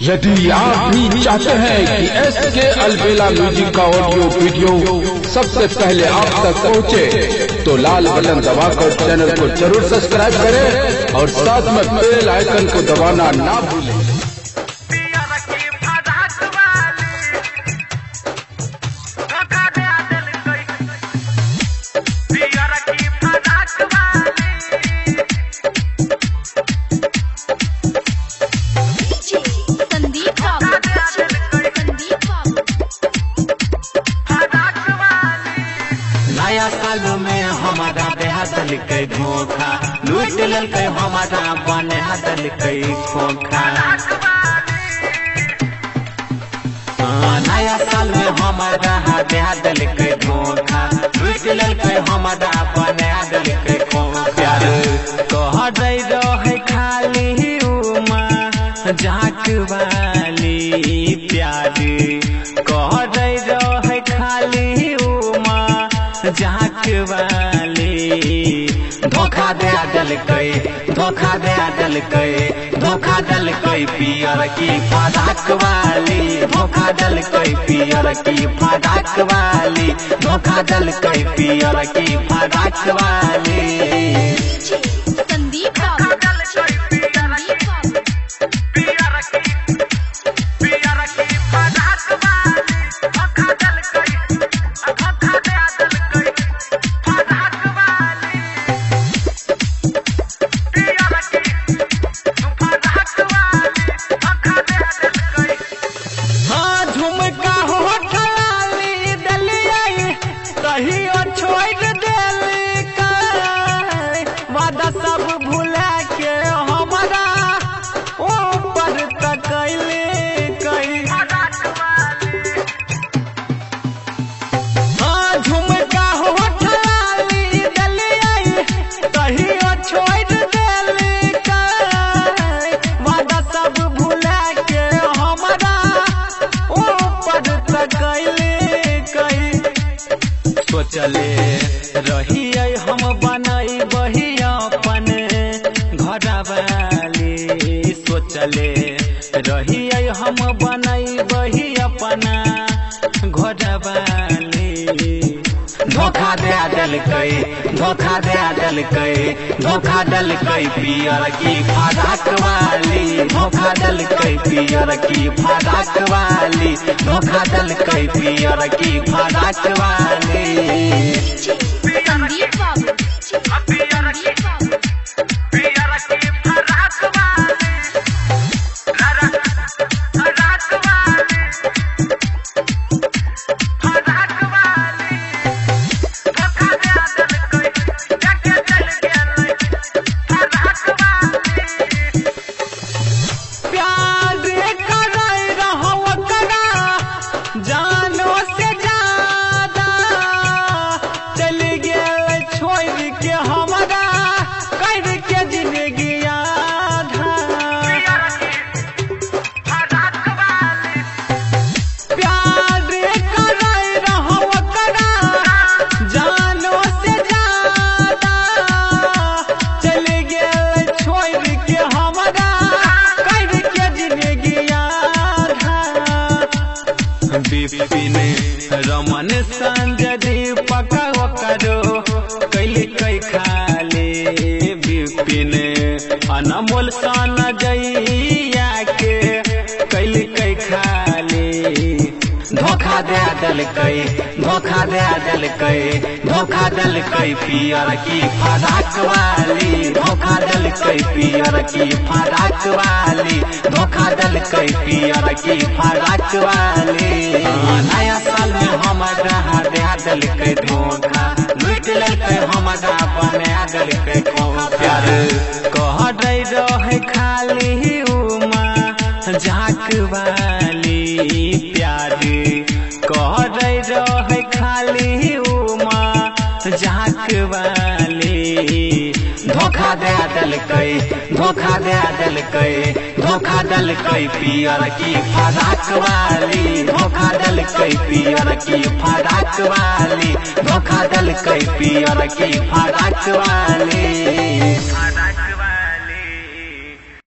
यदि आप भी चाहते हैं कि SK अलबेला म्यूजिक का ऑडियो वीडियो सबसे पहले आप तक पहुंचे, तो लाल बटन दबाकर चैनल को जरूर सब्सक्राइब करें और साथ में बेल आइकन को दबाना ना भूलें। नया साल में हमारा बेहदल के धोखा लूट ललके हमारा बने हदल के खोखा। नया साल में हमारा बेहदल के धोखा लूट ललके हमारा बने हदल के खोखा। प्यार कह रहे खाली उमा झाक वाली, प्यार कह रहे खाली उमा झाक वाली। धोखा दे डल कई, धोखा दे डल कई, धोखा डल कई पियर की फराक वाली। धोखा डल कई पियर की फराक वाली। धोखा डल कई पियर की फराक वाली। सब भुला के हमारा ऊपर तकैले कई। हाँ झुमका होठ लाली दलिया कहियो छोड़ देली कई। वादा सब भुला के हमारा ऊपर तकैले कई। सोचले रही हम बनई बही अपन घरवाली। सोचले रही हम बनई बही अपना घरवाली। धोखा दे डल कई, धोखा दे डल कई, धोखा डल कई पियर की फराक वाली। धोखा डल कई पियर की फराक वाली। धोखा डल कई पियर की फराक वाली। विपिन रमन संजय दीपक करो कैली कई खाली। विपिन अनमोल सन जइया के कैली कई खाली। धोखा दे डल कई, धोखा दे डल कई, धोखा डल कई पियर की फराक वाली। धोखा डल कई पियर की फराक वाली। धोखा डल कई पियर की फराक वाली। नया साल में हमारा डल के धोखा लूट ललके हमारा बने डल के खोखा। प्यार कह रहे खाली उमा झाक वाली। प्यार कह रहे खाली उमा झाक वाली। धोखा दे डल कई, धोखा दे डल कई, धोखा डल कई पियर की फराक वाली। धोखा डल कई पियर की फराक वाली। धोखा डल कई पियर की फराक वाली।